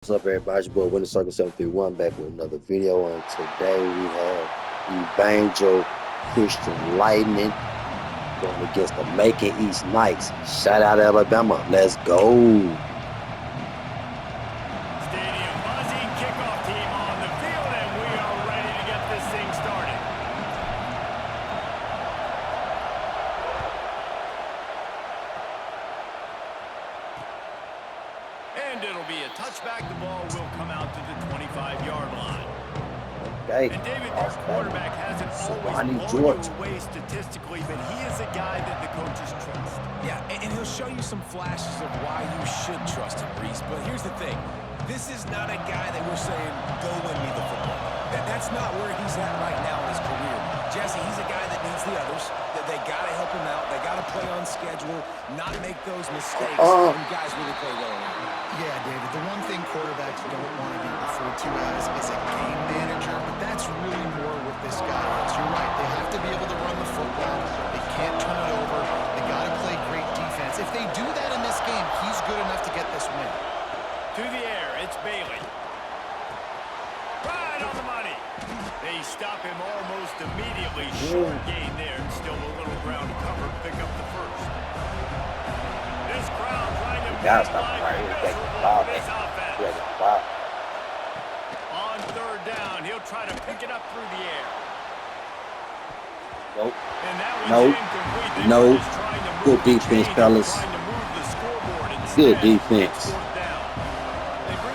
What's up, everybody? It's your boy Winning Circle 731 back with another video. And today we have Evangel Christian Lightning going against the Macon East Knights. Shout out Alabama. Let's go. Stadium buzzing, kickoff team on the field, and we are ready to get this thing started. And it'll be a touchback. The ball will come out to the 25-yard line. Okay. And David, their quarterback hasn't always blown you away statistically, but he is a guy that the coaches trust. Yeah, and he'll show you some flashes of why you should trust him, Reese. But here's the thing. This is not a guy that we're saying, go win me the football. That's not where he's at right now in his career. Jesse, he's a guy that needs the others. That they got to help him out. They got to play on schedule, not make those mistakes. You guys really play well around. Yeah, David, the one thing quarterbacks don't want to be referred to as is a game manager, but that's really more what this guy is. You're right, they have to be able to run the football. They can't turn it over. They got to play great defense. If they do that in this game, he's good enough to get this win. To the air, it's Bailey. Right on the money. They stop him almost immediately. Short gain there, and still a little ground to cover. Pick up the first. This crowd trying to Gotta stop him right here. Take the ball. On third down, he'll try to pick it up through the air. Nope. And that was incomplete. No. Good defense, fellas. Good defense.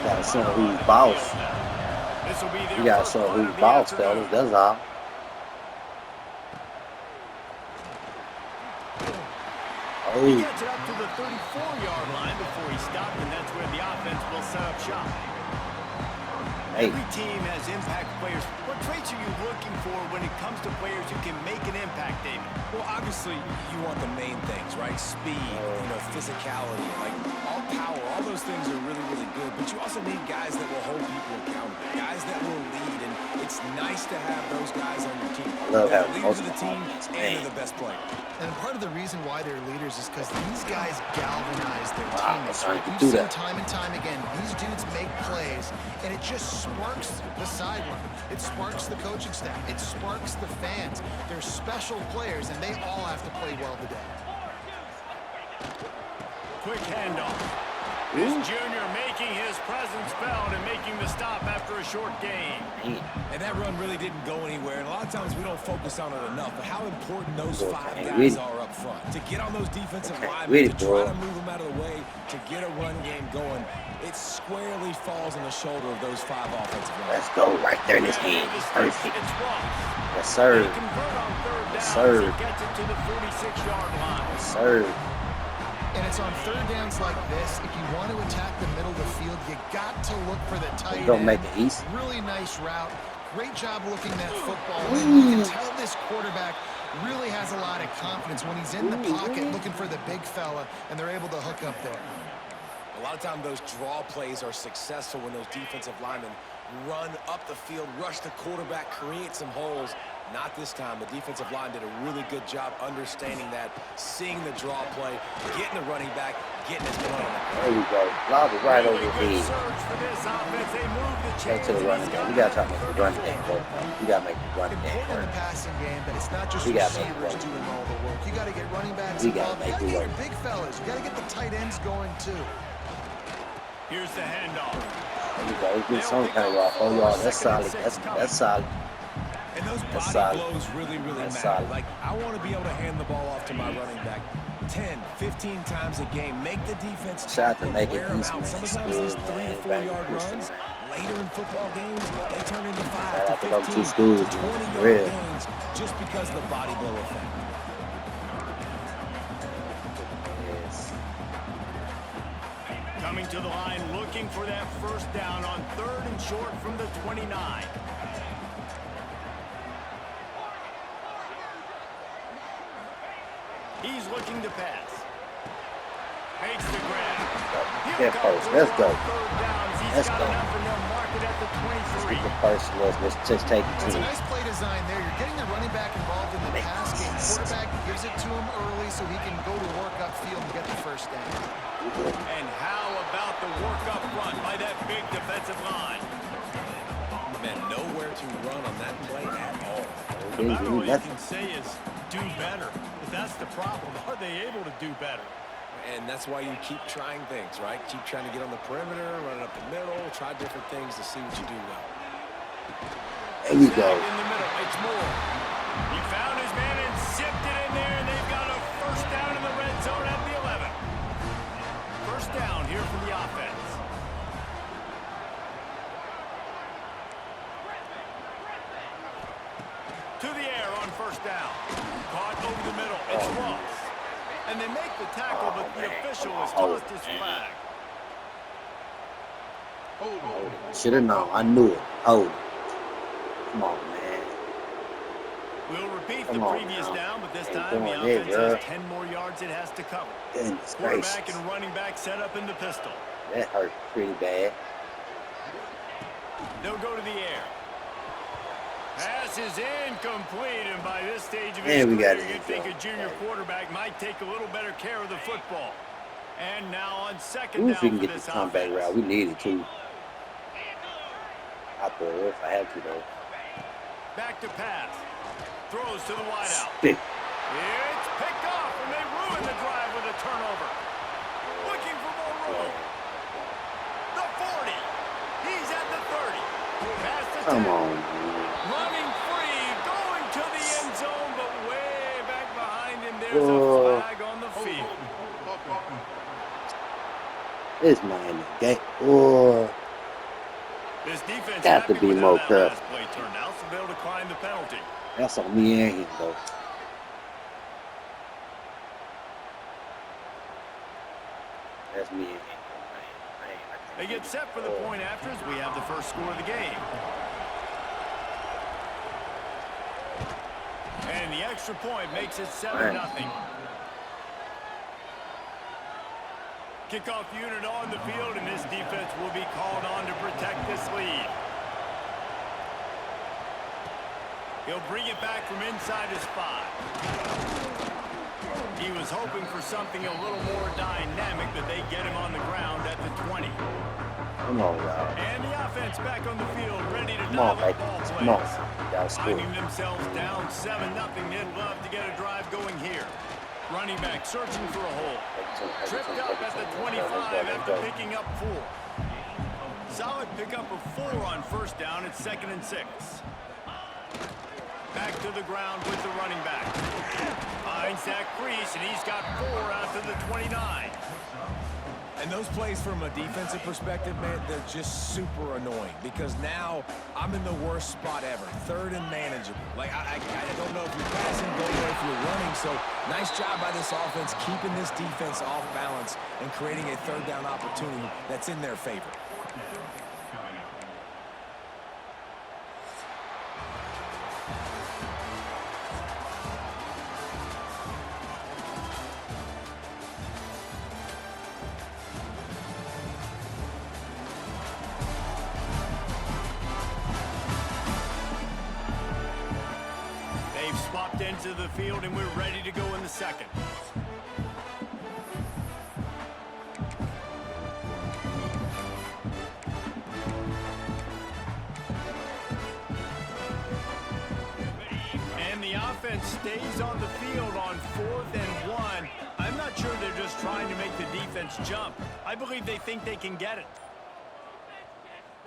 Gotta show who's boss. You gotta show who's boss, fellas. That's all. He gets it up to the 34-yard line before he stopped, and that's where the offense will set up shop. Every team has impact players. What traits are you looking for when it comes to players who can make an impact, David? Well, obviously, you want the main things, right? Speed, physicality, like all power, all those things are really, really good. But you also need guys that will hold people accountable, guys that will lead, and it's nice to have those guys on your team. They're leaders of the team, and they're the best player. And part of the reason why they're leaders is because these guys galvanize their teammates. You've seen time and time again, these dudes make plays, and it just sparks the sideline. It sparks the coaching staff. It sparks the fans. They're special players, and they all have to play well today. Quick handoff. This junior making his presence felt and making the stop after a short gain. And that run really didn't go anywhere. And a lot of times we don't focus on it enough. But how important those five guys are up front. To get on those defensive linemen, to try to move them out of the way, to get a run game going, it squarely falls on the shoulder of those five offensive linemen. Let's go right there in his hand. Perfect. Yes, sir. Yes, sir. Gets it to the 46-yard line. Yes, sir. And it's on third downs like this. If you want to attack the middle of the field, you got to look for the tight end. Make it easy. Really nice route. Great job looking that football. You can tell this quarterback really has a lot of confidence when he's in the pocket looking for the big fella, and they're able to hook up there. A lot of times those draw plays are successful when those defensive linemen run up the field, rush the quarterback, create some holes. Not this time. The defensive line did a really good job understanding that, seeing the draw play, getting the running back, getting his money. There we go. Lob it right over his head. Take to the running game. We gotta try to make the running game work. We gotta make the running game Important in work. the passing game, but it's not just receivers doing all the work. You got to get running backs involved. You got to get your big fellas. You got to get the tight ends going too. Here's the handoff. There we go. We get some kind of off. Oh, y'all, that's solid. That's solid. And those body blows really, really matter. Like, I want to be able to hand the ball off to my running back 10, 15 times a game. Make the defense wear them out. Sometimes these 3 to 4 yard runs, later in football games, they turn into 5 to 15 to 20 yard gains just because of the body blow effect. Coming to the line, looking for that first down on third and short from the 29. He's looking to pass. Makes the grab. Get first. Let's go. Let's go. Let's get the first. Let's just take it to It's a him. nice play design there. You're getting the running back involved in the pass game. Quarterback gives it to him early so he can go to work upfield and get the first down. And how about the work up front by that big defensive line. Man, nowhere to run on that play at all. About all you can say is do better. But that's the problem. Are they able to do better? And that's why you keep trying things, right? Keep trying to get on the perimeter, run it up the middle, try different things to see what you do well. There we go. In the middle, it's more. He found his man and zipped it in there, and they've got a first down in the red zone at the 11. First down here for the offense. To the air on first down. Caught over the middle. It's lost. And they make the tackle, but the official has tossed his flag. Should have known. I knew it. Hold it. Come on, man. We'll repeat the previous down, but this time the offense has 10 more yards it has to cover. Quarterback and running back set up in the pistol. That hurt pretty bad. They'll go to the air. Pass is incomplete, and by this stage of his career, you'd think a junior quarterback might take a little better care of the football. And now on second down if we can for get this the comeback offense. route, we need it too. I throw it if I have to though. Back to pass. Throws to the wideout. Stick. It's picked off, and they ruin the drive with a turnover. Looking for more room. The 40. He's at the 30. Pass to 10. Come on, man. Running free, going to the end zone, but way back behind him. There's a flag on the field. This man, game. Oh. This defense Got to be more careful. Play turned out, so they'll decline the penalty. That's on me and him, though. That's me and him. They get set for the point after as we have the first score of the game. And the extra point makes it 7-0. Kickoff unit on the field, and this defense will be called on to protect this lead. He'll bring it back from inside his 5. He was hoping for something a little more dynamic, but they get him on the ground at the 20. Come on, y'all. And the offense back on the field, ready to Come on, dive baby. up ball Come on. plays. Y'all score. Finding themselves down 7-0, they'd love to get a drive going here. Running back searching for a hole. Tripped up at the 25 after picking up 4. Solid pickup of 4 on first down. It's 2nd and 6. Back to the ground with the running back. Finds that crease, and he's got 4 out to the 29. And those plays from a defensive perspective, man, they're just super annoying because now I'm in the worst spot ever. 3rd and manageable. Like, I don't know if you're passing, don't know if you're running. So nice job by this offense keeping this defense off balance and creating a 3rd down opportunity that's in their favor. Swapped into the field, and we're ready to go in the second. And the offense stays on the field on 4th and 1. I'm not sure they're just trying to make the defense jump. I believe they think they can get it.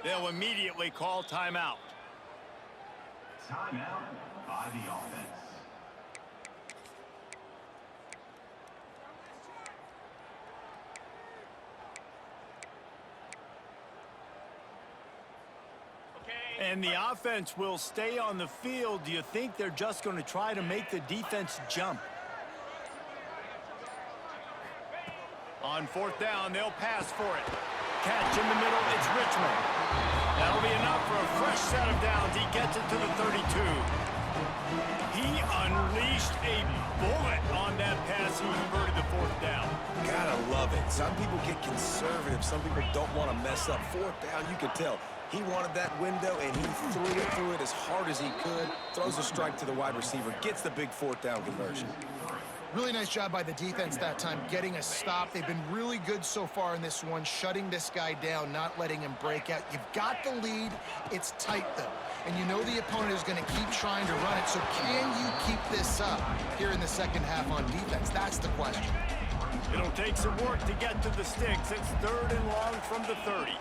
They'll immediately call timeout. Timeout by the offense. And the offense will stay on the field. Do you think they're just going to try to make the defense jump? On 4th down, they'll pass for it. Catch in the middle, it's Richmond. That'll be enough for a fresh set of downs. He gets it to the 32. He unleashed a bullet on that pass and converted the 4th down. Gotta love it. Some people get conservative. Some people don't want to mess up. 4th down, you could tell. He wanted that window, and he threw it as hard as he could. Throws a strike to the wide receiver. Gets the big 4th down conversion. Really nice job by the defense that time, getting a stop. They've been really good so far in this one, shutting this guy down, not letting him break out. You've got the lead. It's tight, though. And you know the opponent is going to keep trying to run it. So can you keep this up here in the second half on defense? That's the question. It'll take some work to get to the sticks. It's 3rd and long from the 30.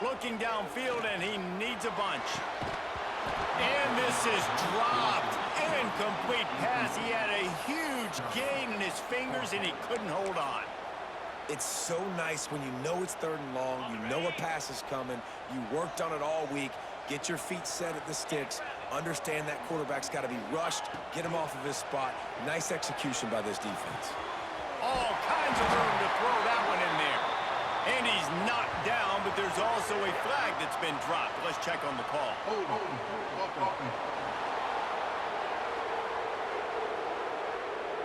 Looking downfield, and he needs a bunch. And this is dropped. Incomplete pass. He had a huge gain in his fingers, and he couldn't hold on. It's so nice when you know it's 3rd and long, you know a pass is coming, you worked on it all week, get your feet set at the sticks, understand that quarterback's got to be rushed, get him off of his spot. Nice execution by this defense. All kinds of room to throw that one in there. And he's knocked down, but there's also a flag that's been dropped. Let's check on the call.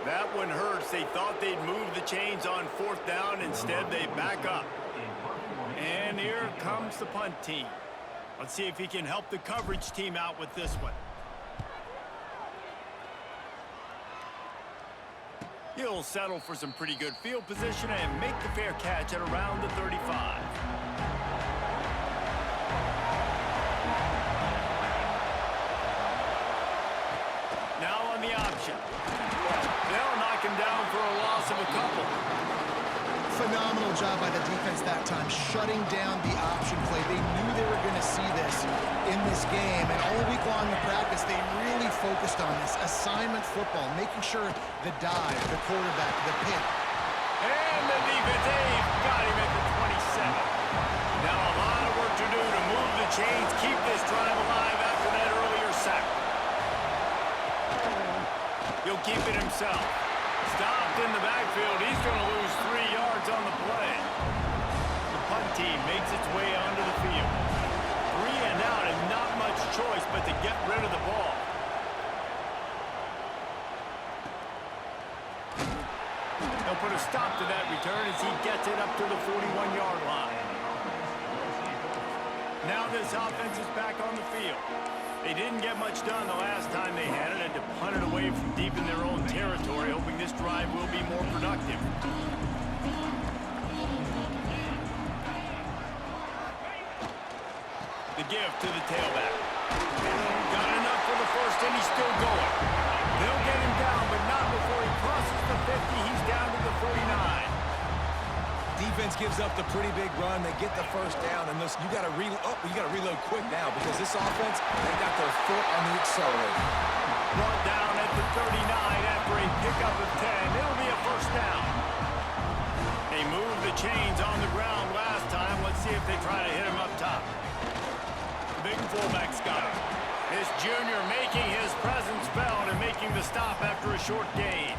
That one hurts. They thought they'd move the chains on 4th down. Instead, they back up. And here comes the punt team. Let's see if he can help the coverage team out with this one. He'll settle for some pretty good field position and make the fair catch at around the 35. Now on the option. They'll knock him down for a loss of a couple. Phenomenal job by the defense that time, shutting down the option play. They knew they were going to see this in this game, and all week long in practice, they really focused on this assignment football, making sure the dive, the quarterback, the pick. And the defense got him at the 27. Now a lot of work to do to move the chains, keep this drive alive after that earlier sack. He'll keep it himself. Stopped in the backfield. He's going to lose 3 yards on the play. The punt team makes its way onto the field. 3 and out and not much choice but to get rid of the ball. They'll put a stop to that return as he gets it up to the 41-yard line. Now this offense is back on the field. They didn't get much done the last time they had it, and to punt it away from deep in their own territory, hoping this drive will be more productive. The give to the tailback. Got enough for the first, and he's still going. They'll get him down, but not before he crosses the 50. He's down to the 49. Defense gives up the pretty big run. They get the first down, and listen, you got to reload quick now because this offense, they got their foot on the accelerator. Brought down at the 39 after a pickup of 10. It'll be a first down. They moved the chains on the ground last time. Let's see if they try to hit him up top. Big fullback's got him. This junior making his presence felt and making the stop after a short gain.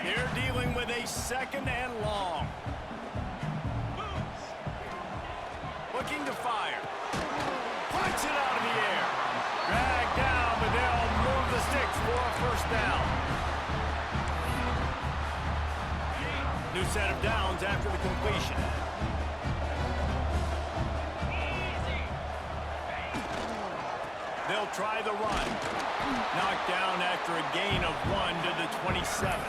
They're dealing with a 2nd and long. Looking to fire. Punch it out of the air. Drag down, but they'll move the sticks for a first down. New set of downs after the completion. They'll try the run. Knocked down after a gain of 1 to the 27.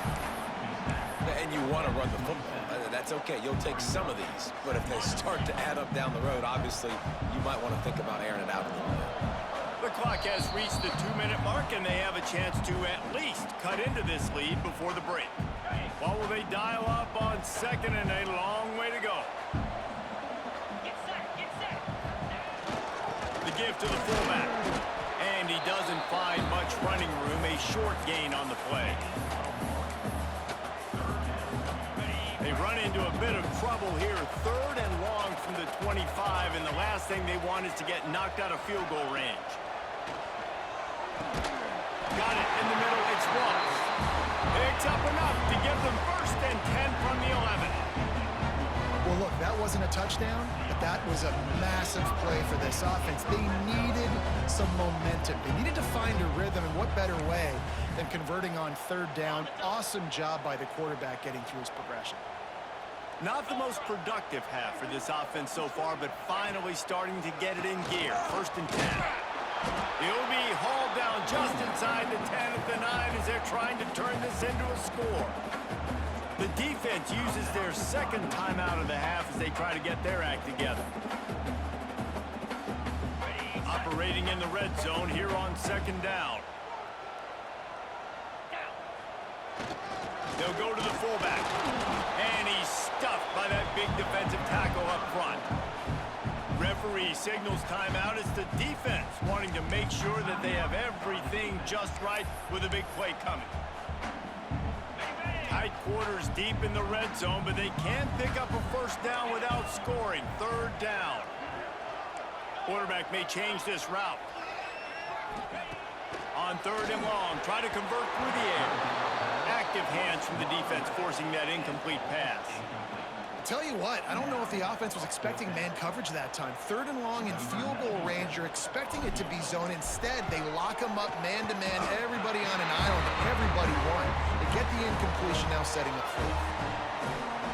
And you want to run the football. That's okay. You'll take some of these. But if they start to add up down the road, obviously, you might want to think about airing it out a little bit. The clock has reached the 2-minute mark, and they have a chance to at least cut into this lead before the break. What will they dial up on 2nd and a long way to go? The give to the fullback. And he doesn't find much running room. A short gain on the play. They run into a bit of trouble here. 3rd and long from the 25, and the last thing they want is to get knocked out of field goal range. Got it in the middle. It's Ross. Picks up enough to give them 1st and 10 from the 11. Well, look, that wasn't a touchdown, but that was a massive play for this offense. They needed some momentum. They needed to find a rhythm, and what better way than converting on 3rd down. Awesome job by the quarterback getting through his progression. Not the most productive half for this offense so far, but finally starting to get it in gear. 1st and 10. He'll be hauled down just inside the 10 at the 9 as they're trying to turn this into a score. The defense uses their second timeout of the half as they try to get their act together. Operating in the red zone here on second down. They'll go to the fullback. And he's stuffed by that big defensive tackle up front. Referee signals timeout. It's the defense wanting to make sure that they have everything just right with a big play coming. Tight quarters deep in the red zone, but they can pick up a first down without scoring. Third down. Quarterback may change this route. On third and long, try to convert through the air. Active hands from the defense forcing that incomplete pass. Tell you what, I don't know if the offense was expecting man coverage that time. Third and long in field goal range, you're expecting it to be zone. Instead, they lock them up man-to-man, everybody on an island, everybody won. They get the incompletion, now setting up fourth.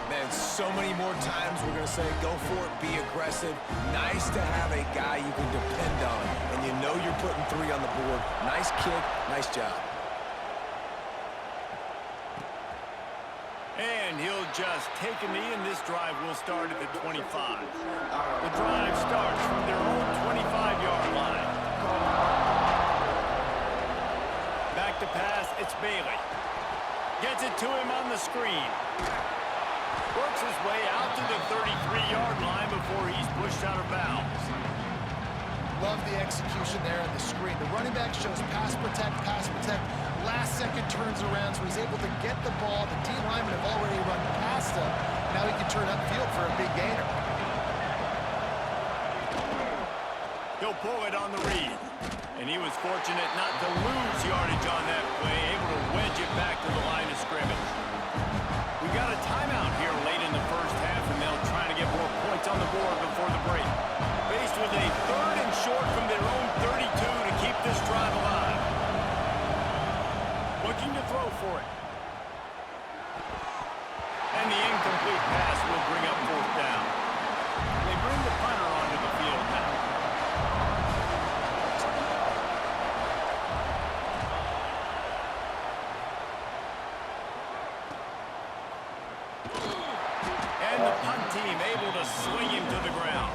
Man, so many more times we're going to say, go for it, be aggressive. Nice to have a guy you can depend on, and you know you're putting 3 on the board. Nice kick, nice job. And he'll just take a knee, and this drive will start at the 25. The drive starts from their own 25-yard line. Back to pass, it's Bailey. Gets it to him on the screen. Works his way out to the 33-yard line before he's pushed out of bounds. Love the execution there on the screen. The running back shows pass protect, pass protect. Last second turns around, so he's able to get the ball. The D linemen have already run past him. Now he can turn upfield for a big gainer. He'll pull it on the read. And he was fortunate not to lose yardage on that play, able to wedge it back to the line of scrimmage. We got a timeout here late in the first half, and they'll try to get more points on the board before the break. Faced with a third and short from their own 32 to keep this drive alive. Looking to throw for it. And the incomplete pass will bring up fourth down. They bring the punter onto the field now. And the punt team able to swing him to the ground.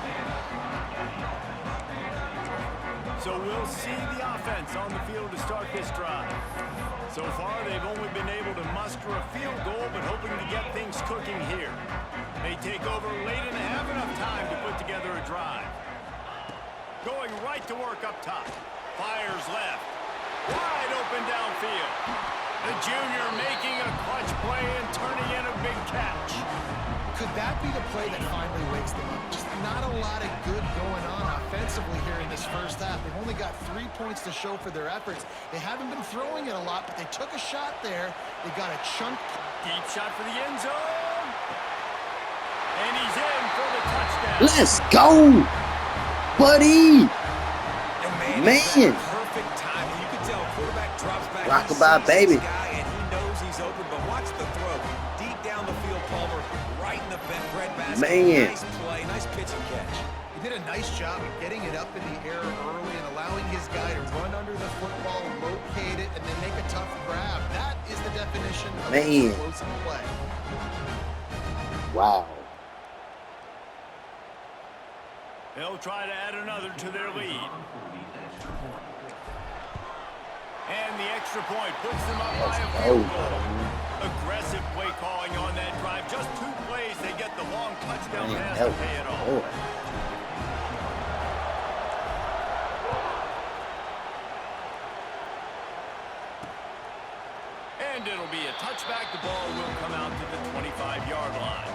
So we'll see the offense on the field to start this drive. So far, they've only been able to muster a field goal, but hoping to get things cooking here. They take over late and have enough time to put together a drive. Going right to work up top. Fires left. Wide open downfield. The junior making a clutch play and turning in a big catch. Could that be the play that finally wakes them up? Just not a lot of good going on offensively here in this first half. They've only got 3 points to show for their efforts. They haven't been throwing it a lot, but they took a shot there. They got a chunk. Deep shot for the end zone. And he's in for the touchdown. Let's go, buddy. And Man. Perfect time. You can tell quarterback drops back. Rockabye, baby. And he knows he's open, but watch the throw. Deep down the field, Palmer, right in the bread basket. Man. Nice play, nice pitch and catch. He did a nice job of getting it up in the air early and allowing his guy to run under the football, locate it, and then make a tough grab. That is the definition of an explosive play. Wow. They'll try to add another to their lead. And the extra point puts them up by a field goal. Aggressive play calling on that drive. Just 2 plays, they get the long touchdown pass to pay it off. And it'll be a touchback. The ball will come out to the 25-yard line.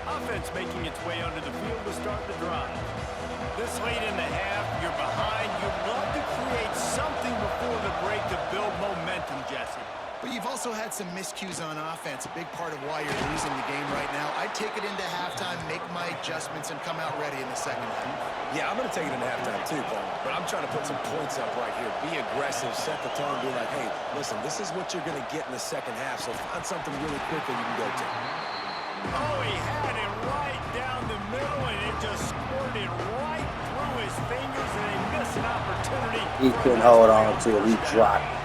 Offense making its way onto the field to start the drive. This late in the half, you're behind. You'd love to create something before the break to build momentum, Jesse. But you've also had some miscues on offense, a big part of why you're losing the game right now. I'd take it into halftime, make my adjustments, and come out ready in the second half. Yeah, I'm going to take it into halftime too, Paul. But I'm trying to put some points up right here. Be aggressive, set the tone, be like, hey, listen, this is what you're going to get in the second half, so find something really quick that you can go to. Oh, he had it right down the middle, and it just squirted right through his fingers, and they missed an opportunity. He couldn't hold on to it. He dropped it.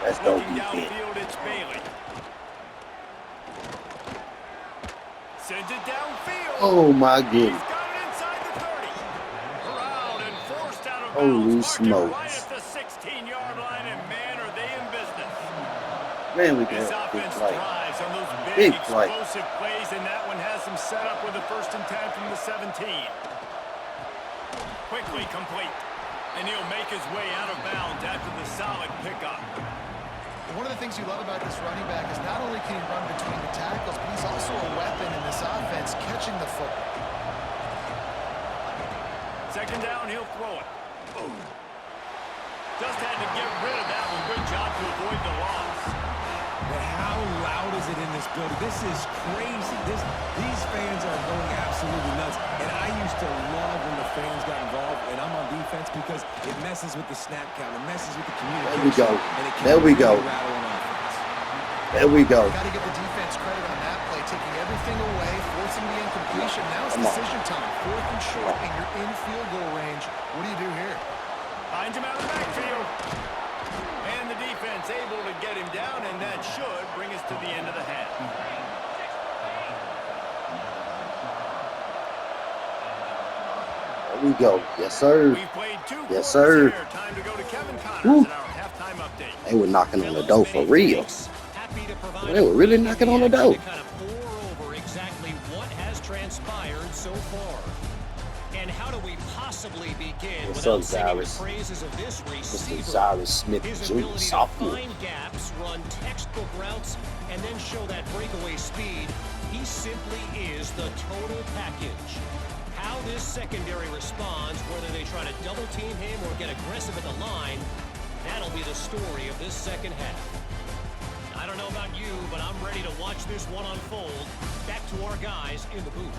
Let's go, Looking defense. downfield, it's Bailey. Sends it downfield. Oh, my goodness. He's got it inside the 30. Corralled and forced out of Holy bounds. smokes. Right at the 16-yard line, and man, are they in business. Man, we This got a big offense play. thrives on those Big big, play. explosive plays, and that one has them set up with a 1st and 10 from the 17. Quickly complete. And he'll make his way out of bounds after the solid pickup. One of the things you love about this running back is not only can he run between the tackles, but he's also a weapon in this offense, catching the football. 2nd down, he'll throw it. Boom. Just had to get rid of that one. Good job to avoid the loss. But how loud is it in this building? This is crazy. These fans are going absolutely nuts. And I used to love when the fans got involved, and I'm on defense because it messes with the snap count. It messes with the communication. There we go. And it can There we go. really rattle an offense. There we go. Got to give the defense credit on that play, taking everything away, forcing the incompletion. Now it's decision time. 4th and short, and you're in field goal range. What do you do here? Finds him out of the backfield. And the defense able to get him down, and that should bring us to the end of the half. There we go. Yes, sir. We've played 2 Yes, quarters sir. here. Time to go to Kevin Connors Woo. in our halftime update. They were knocking on the door for real. They were really knocking on the door. Kind of pour over exactly what has transpired so far. And how do we possibly begin What's without up, singing the Cyrus? praises of this Mr. receiver? Cyrus Smith His Jr., ability to sophomore. find gaps, run textbook routes, and then show that breakaway speed. He simply is the total package. How this secondary responds, whether they try to double team him or get aggressive at the line, that'll be the story of this 2nd half. I don't know about you, but I'm ready to watch this one unfold. Back to our guys in the booth.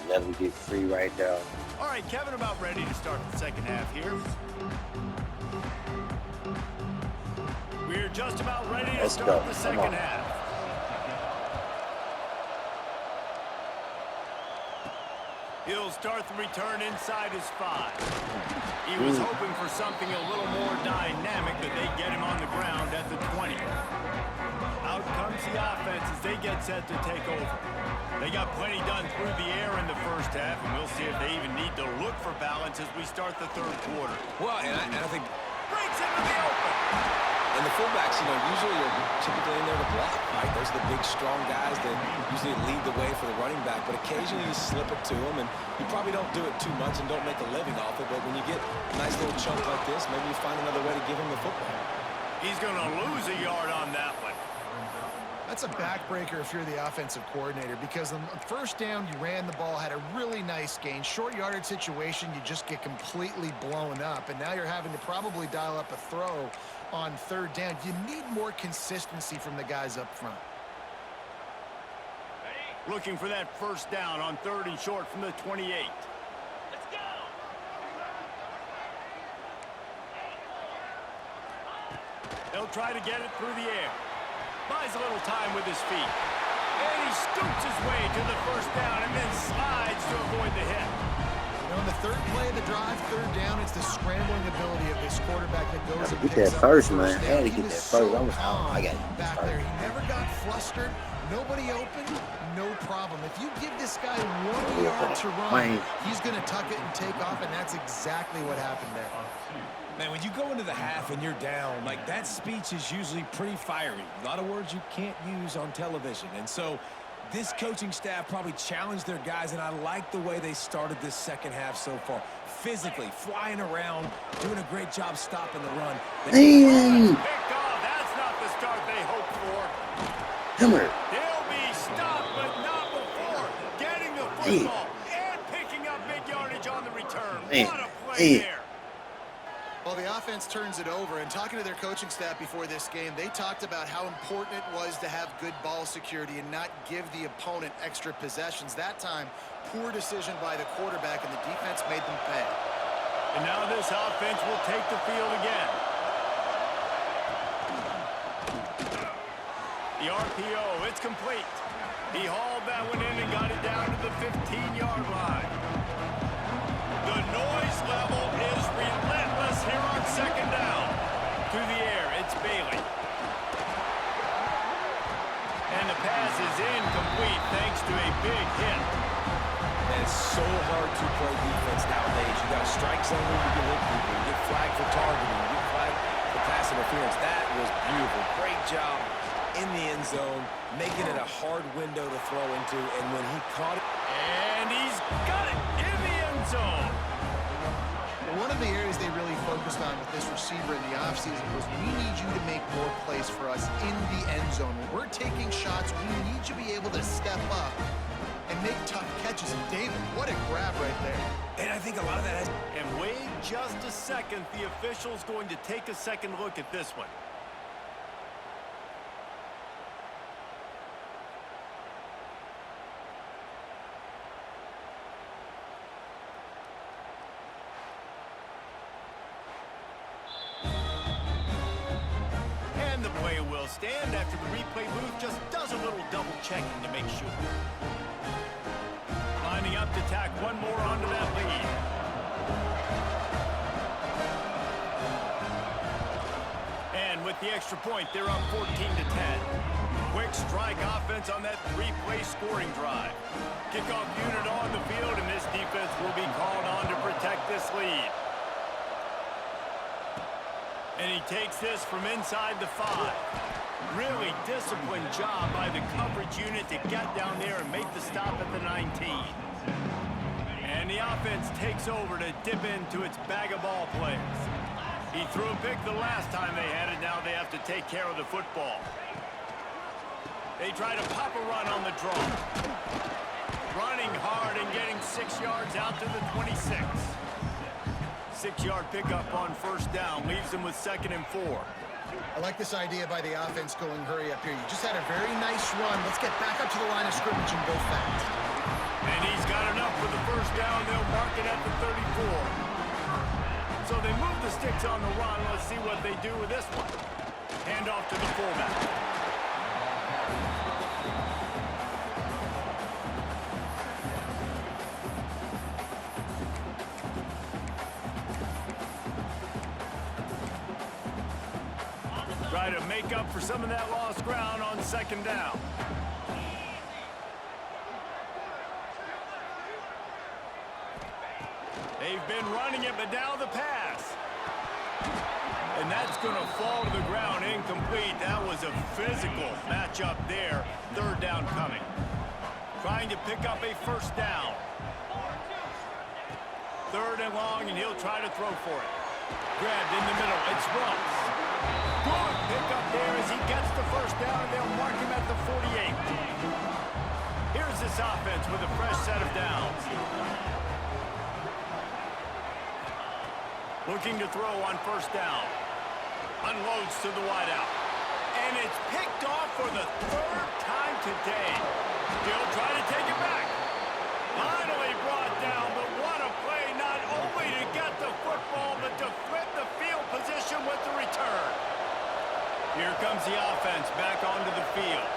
Let him get free right there. All right, Kevin, about ready to start the 2nd half here. We're just about ready to Let's start go. the Come 2nd on. half. He'll start the return inside his 5. He was hoping for something a little more dynamic, that they get him on the ground at the 20. Out comes the offense as they get set to take over. They got plenty done through the air in the 1st half, and we'll see if they even need to look for balance as we start the 3rd quarter. Well, and I think Breaks into the open. and the fullbacks, usually are typically in there to block, right? Those are the big, strong guys that usually lead the way for the running back. But occasionally you slip it to them, and you probably don't do it too much and don't make a living off it. But when you get a nice little chunk like this, maybe you find another way to give him the football. He's going to lose a yard on that one. That's a backbreaker if you're the offensive coordinator, because on 1st down, you ran the ball, had a really nice gain. Short yardage situation, you just get completely blown up, and now you're having to probably dial up a throw on 3rd down. You need more consistency from the guys up front. Looking for that 1st down on 3rd and short from the 28. Let's go. They'll try to get it through the air. Buys a little time with his feet. And he scoots his way to the 1st down and then slides to avoid the hit. On the 3rd play of the drive, 3rd down, it's the scrambling ability of this quarterback that goes and Get picks that up first, the man. first I had down. to He get was that first. so I calm got it. back there. He never got flustered. Nobody open, no problem. If you give this guy 1 yard to run, he's going to tuck it and take off, and that's exactly what happened there. Man, when you go into the half and you're down, like, that speech is usually pretty fiery. A lot of words you can't use on television. And so this coaching staff probably challenged their guys, and I like the way they started this 2nd half so far. Physically, flying around, doing a great job stopping the run. Man. Picked off. That's not the start they hoped for. Come here. They'll be stopped, but not before getting the football and picking up big yardage on the return. What a play there. Well, the offense defense turns it over, and talking to their coaching staff before this game, they talked about how important it was to have good ball security and not give the opponent extra possessions. That time, poor decision by the quarterback, and the defense made them pay. And now this offense will take the field again. The RPO, it's complete. He hauled that one in and got it down to the 15-yard line. The noise level is relentless here on second down. To the air, it's Bailey. And the pass is incomplete thanks to a big hit. And it's so hard to play defense nowadays. You got a strike zone where you can hit people. You get flagged for targeting. You get flagged for pass interference. That was beautiful. Great job in the end zone, making it a hard window to throw into. And when he caught it, and he's got it in the end zone. One of the areas they really focused on with this receiver in the offseason was we need you to make more plays for us in the end zone. When we're taking shots, we need you to be able to step up and make tough catches. And David, what a grab right there. and I think a lot of that has... And wait just a second. The official's going to take a second look at this one. And the play will stand after the replay booth just does a little double checking to make sure. Lining up to tack one more onto that lead. And with the extra point, they're up 14-10. Quick strike offense on that three-play scoring drive. Kickoff unit on the field, and this defense will be called on to protect this lead. And he takes this from inside the 5. Really disciplined job by the coverage unit to get down there and make the stop at the 19. And the offense takes over to dip into its bag of ball plays. He threw a pick the last time they had it. Now they have to take care of the football. They try to pop a run on the draw. Running hard and getting 6 yards out to the 26. 6-yard pickup on first down leaves them with 2nd and 4. I like this idea by the offense going hurry up here. You just had a very nice run. Let's get back up to the line of scrimmage and go fast. And he's got enough for the first down. They'll mark it at the 34. So they move the sticks on the run. Let's see what they do with this one. Hand off to the fullback. Try to make up for some of that lost ground on 2nd down. They've been running it, but now the pass. And that's going to fall to the ground incomplete. That was a physical matchup there. 3rd down coming. Trying to pick up a first down. 3rd and long, and he'll try to throw for it. Grabbed in the middle. It's Ross. Good pickup there as he gets the first down, and they'll mark him at the 48. Here's this offense with a fresh set of downs. Looking to throw on first down. Unloads to the wideout. And it's picked off for the 3rd time today. He'll try to take it back. Finally brought down, but what a play, not only to get the football, but to flip the field position with the return. Here comes the offense back onto the field.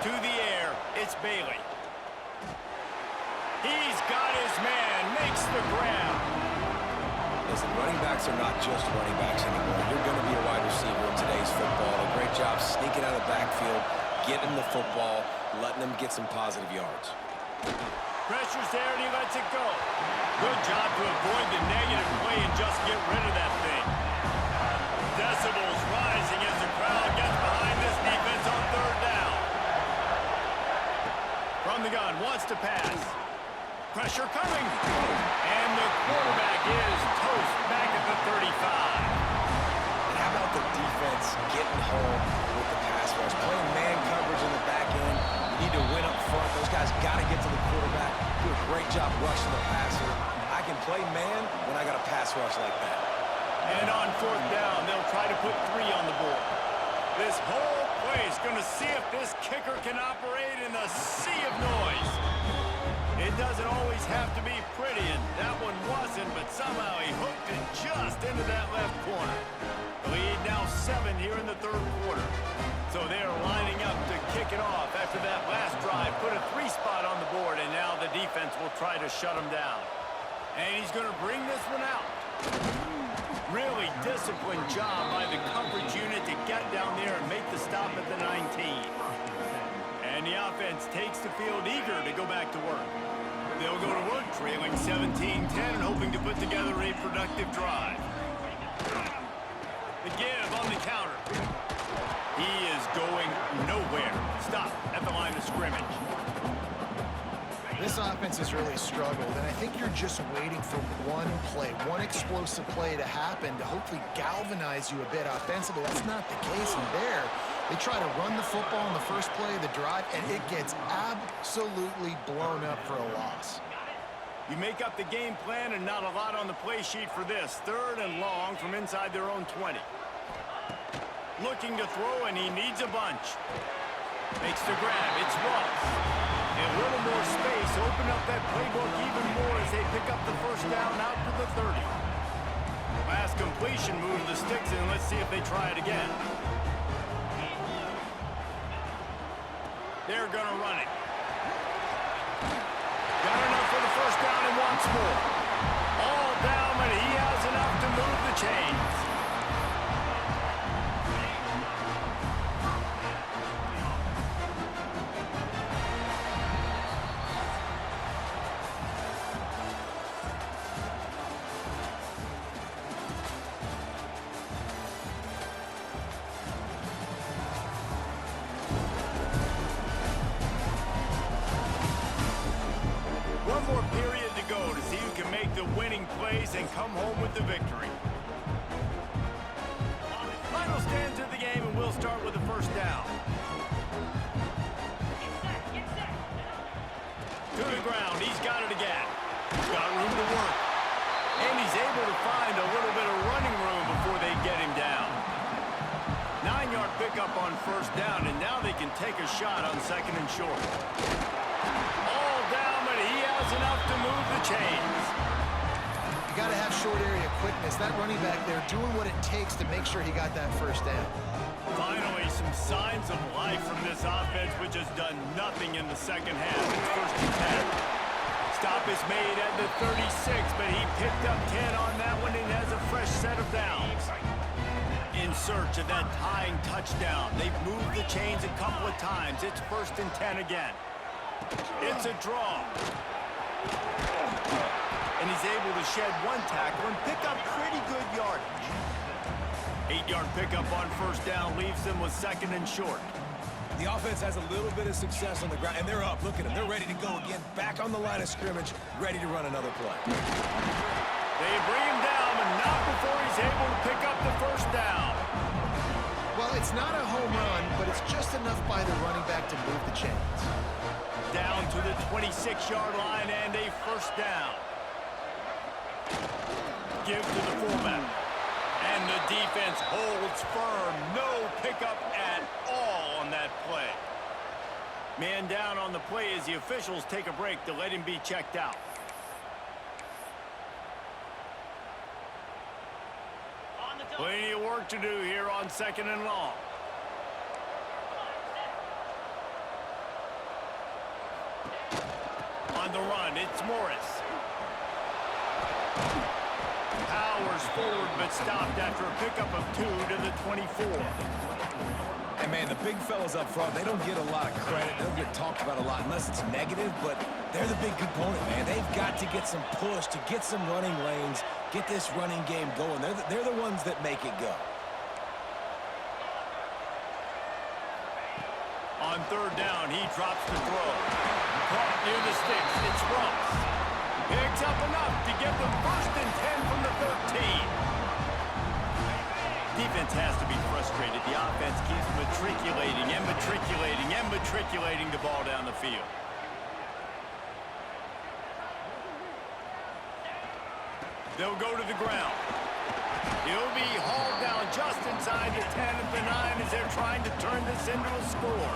To the air, it's Bailey. He's got his man, makes the grab. Listen, running backs are not just running backs anymore. You're going to be a wide receiver in today's football. A great job sneaking out of the backfield, getting the football, letting them get some positive yards. Pressure's there and he lets it go. Good job to avoid the negative play and just get rid of that thing. Decibels rising as the crowd gets behind this defense on 3rd down. From the gun, wants to pass. Pressure coming. And the quarterback is toast back at the 35. And how about the defense getting home with the pass rush? Playing man coverage in the back end. You need to win up front. Those guys got to get to the quarterback. Do a great job rushing the passer. I can play man when I got a pass rush like that. And on 4th down, they'll try to put 3 on the board. This whole play is going to see if this kicker can operate in a sea of noise. It doesn't always have to be pretty, and that one wasn't, but somehow he hooked it just into that left corner. The lead now 7 here in the 3rd quarter. So they are lining up to kick it off after that last drive. Put a 3 spot on the board, and now the defense will try to shut him down. And he's going to bring this one out. Really disciplined job by the coverage unit to get down there and make the stop at the 19. And the offense takes the field eager to go back to work. They'll go to work trailing 17-10 and hoping to put together a productive drive. The give on the counter. He is going nowhere. Stop at the line of scrimmage. This offense has really struggled, and I think you're just waiting for one play, one explosive play to happen to hopefully galvanize you a bit offensively. That's not the case in there. They try to run the football in the first play of the drive, and it gets absolutely blown up for a loss. You make up the game plan and not a lot on the play sheet for this. 3rd and long from inside their own 20. Looking to throw, and he needs a bunch. Makes the grab. It's Ross. A little more space. Open up that playbook even more as they pick up the 1st down out to the 30. Last completion, move the sticks in. Let's see if they try it again. They're going to run it. Got enough for the 1st down and wants more. All down, but he has enough to move the chains. One more period to go to see who can make the winning plays and come home with the victory. Final stands of the game, and we'll start with the 1st down. To the ground, he's got it again. Got room to work. And he's able to find a little bit of running room before they get him down. 9-yard pickup on 1st down, and now they can take a shot on 2nd and short. All down, but he has enough to move the chains. You got to have short area quickness. That running back there doing what it takes to make sure he got that 1st down. Finally, some signs of life from this offense, which has done nothing in the 2nd half. It's 1st and 10. Stop is made at the 36, but he picked up 10 on that one and has a fresh set of downs. In search of that tying touchdown. They've moved the chains a couple of times. It's 1st and 10 again. It's a draw. And he's able to shed 1 tackle and pick up pretty good yardage. 8-yard pickup on 1st down leaves them with 2nd and short. The offense has a little bit of success on the ground, and they're up. Look at them. They're ready to go again. Back on the line of scrimmage, ready to run another play. They bring him down, but not before he's able to pick up the 1st down. Well, it's not a home run, but it's just enough by the running back to move the chains. Down to the 26-yard line and a 1st down. Give to the fullback. And the defense holds firm. No pickup at all on that play. Man down on the play as the officials take a break to let him be checked out. Plenty of work to do here on 2nd and long. On the run, it's Morris. Powers forward, but stopped after a pickup of 2 to the 24. And, man, the big fellas up front, they don't get a lot of credit. They don't get talked about a lot unless it's negative, but they're the big component, man. They've got to get some push, to get some running lanes, get this running game going. They're the ones that make it go. On 3rd down, he drops the throw. Caught near the sticks. It's Ross. Picks up enough to get them 1st and 10 from the 13. Defense has to be frustrated. The offense keeps matriculating and matriculating and matriculating the ball down the field. They'll go to the ground. He'll be hauled down just inside the 10 at the 9 as they're trying to turn this into a score.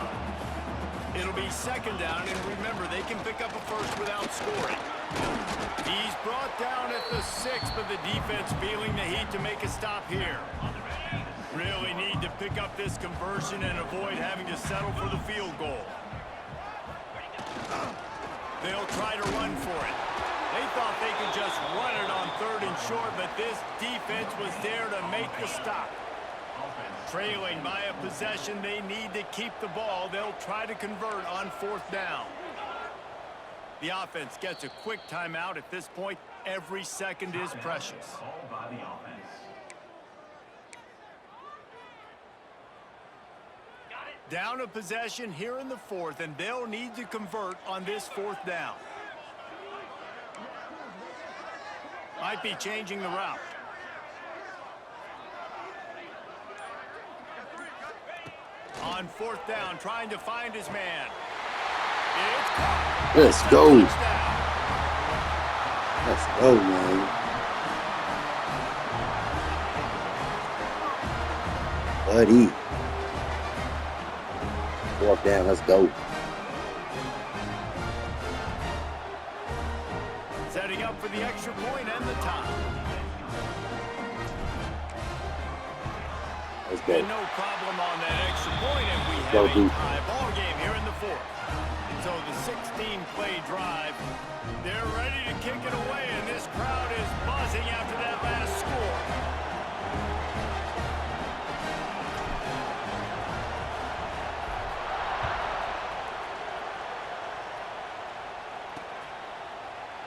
It'll be second down, and remember, they can pick up a first without scoring. He's brought down at the 6, but the defense feeling the heat to make a stop here. Really need to pick up this conversion and avoid having to settle for the field goal. They'll try to run for it. They thought they could just run it on 3rd and short, but this defense was there to make the stop. Trailing by a possession, they need to keep the ball. They'll try to convert on 4th down. The offense gets a quick timeout at this point. Every second is precious. Down a possession here in the 4th, and they'll need to convert on this 4th down. Might be changing the route. On 4th down, trying to find his man. It's caught. Let's go. Let's go, man. Buddy. 4th down, let's go. Setting up for the extra point and the tie. Let's go. And no problem on that extra point, and we have Go, a Duke. tie ball game here in the 4th. So the 16-play drive, they're ready to kick it away, and this crowd is buzzing after that last score.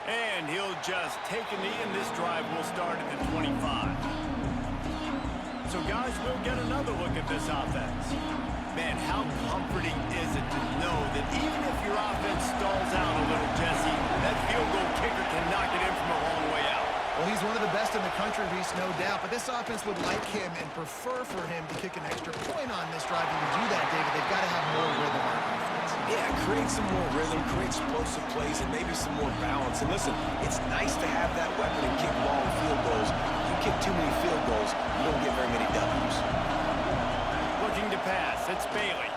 And he'll just take a knee, and this drive will start at the 25. So, guys, we'll get another look at this offense. Man, how comforting is it to know that even if your offense stalls out a little, Jesse, that field goal kicker can knock it in from a long way out. Well, he's one of the best in the country, Reese, no doubt. But this offense would like him and prefer for him to kick an extra point on this drive. And to do that, David, they've got to have more rhythm on offense. Yeah, create some more rhythm, create explosive plays, and maybe some more balance. And listen, it's nice to have that weapon and kick long field goals. You kick too many field goals, you don't get very many W's. Looking to pass, it's Bailey.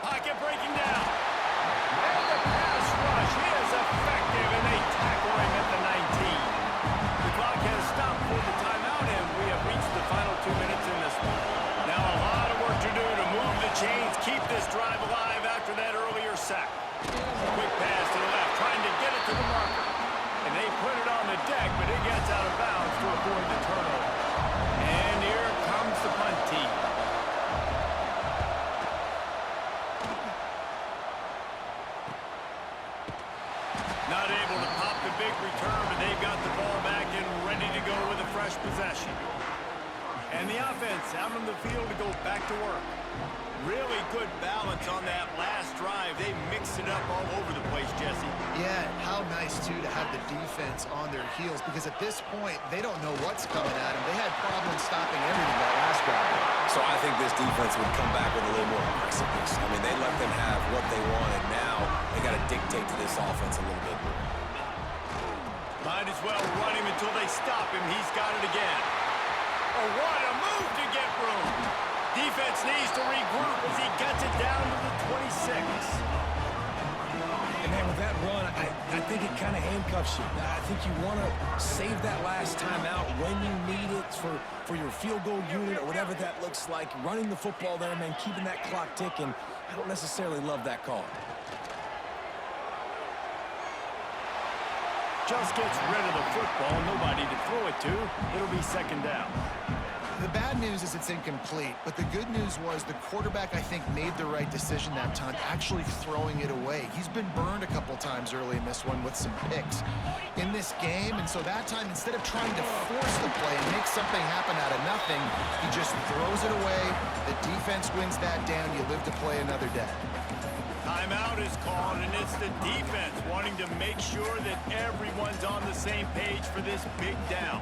Pocket breaking down. And the pass rush is effective, and they tackle him at the 19. The clock has stopped for the timeout, and we have reached the final 2 minutes in this one. Now a lot of work to do to move the chains, keep this drive alive after that earlier sack. Quick pass to the left, trying to get it to the marker. And they put it on the deck, but it gets out of bounds to avoid the turnover. And here comes the punt team. Not able to pop the big return, but they've got the ball back and ready to go with a fresh possession. And the offense out on the field to go back to work. Really good balance on that last drive. They mixed it up all over the place, Jesse. Yeah, how nice, too, to have the defense on their heels, because at this point, they don't know what's coming at them. They had problems stopping everything that last drive. So I think this defense would come back with a little more aggressiveness. I mean, they let them have what they wanted. Now they got to dictate to this offense a little bit more. Might as well run him until they stop him. He's got it again. Oh, what a move to get room. Defense needs to regroup as he gets it down to the 26. And man, with that run, I think it kind of handcuffs you. I think you want to save that last time out when you need it for your field goal unit or whatever that looks like. Running the football there, man, keeping that clock ticking. I don't necessarily love that call. Just gets rid of the football. Nobody to throw it to. It'll be second down. The bad news is it's incomplete, but the good news was the quarterback, I think, made the right decision that time, actually throwing it away. He's been burned a couple times early in this one with some picks in this game, and so that time, instead of trying to force the play and make something happen out of nothing, he just throws it away. The defense wins that down. You live to play another day. Timeout is called, and it's the defense wanting to make sure that everyone's on the same page for this big down.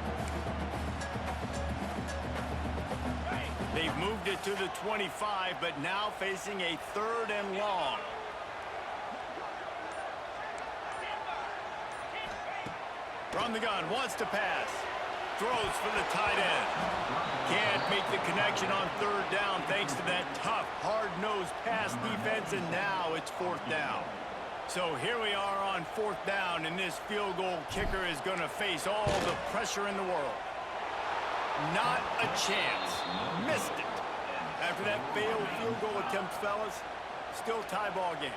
They've moved it to the 25, but now facing a 3rd and long. From the gun, wants to pass. Throws for the tight end. Can't make the connection on third down thanks to that tough, hard-nosed pass defense, and now it's fourth down. So here we are on fourth down, and this field goal kicker is going to face all the pressure in the world. Not a chance. Missed it. After that failed field goal attempt, fellas, still tie ball game.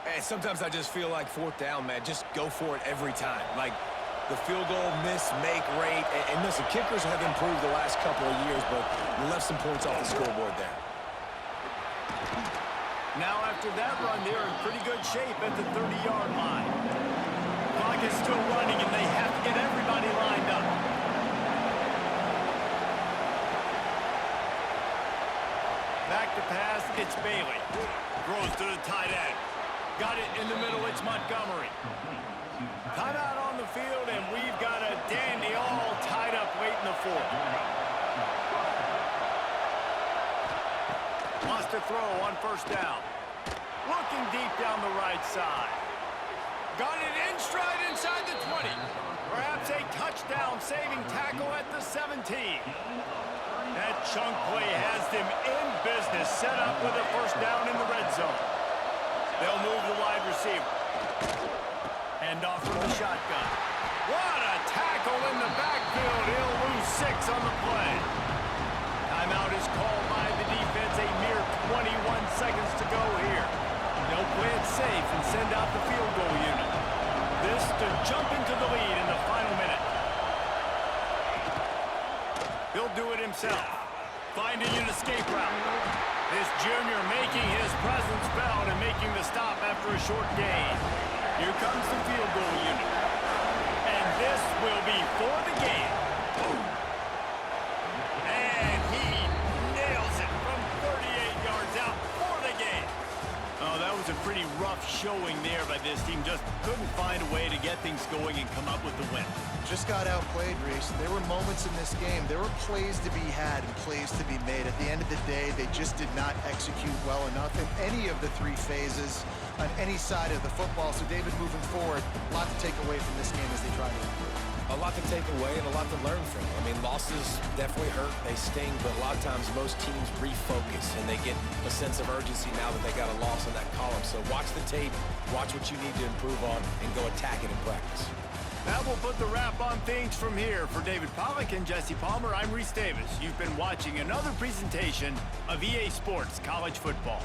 And sometimes I just feel like fourth down, man, just go for it every time. Like the field goal miss, make rate. And listen, kickers have improved the last couple of years, but we left some points off the scoreboard there. Now after that run, they're in pretty good shape at the 30-yard line. Clock is still running, and they have to get everybody lined up. Back to pass, it's Bailey. Throws to the tight end. Got it in the middle, it's Montgomery. Timeout on the field, and we've got a dandy all tied up late in the fourth. Wants to throw on first down. Looking deep down the right side. Got it in stride inside the 20. Perhaps a touchdown-saving tackle at the 17. That chunk play has them in business, set up with a first down in the red zone. They'll move the wide receiver. Hand off from the shotgun. What a tackle in the backfield. He'll lose 6 on the play. Timeout is called by the defense. A mere 21 seconds to go here. They'll play it safe and send out the field goal unit. This to jump into the lead in the final minute. He'll do it himself. Finding an escape route. This junior making his presence felt and making the stop after a short gain. Here comes the field goal unit. And this will be for the game. And he nails it from 38 yards out for the game. Oh, that was a pretty rough showing there by this team. Just couldn't find a way to get things going and come up with the win. Just got outplayed, Reese. There were moments in this game. There were plays to be had and plays to be made. At the end of the day, they just did not execute well enough in any of the 3 phases on any side of the football. So, David, moving forward, a lot to take away from this game as they try to improve. A lot to take away and a lot to learn from. I mean, losses definitely hurt, they sting, but a lot of times most teams refocus and they get a sense of urgency now that they got a loss in that column. So watch the tape, watch what you need to improve on, and go attack it in practice. That will put the wrap on things from here. For David Pollack and Jesse Palmer, I'm Reese Davis. You've been watching another presentation of EA Sports College Football.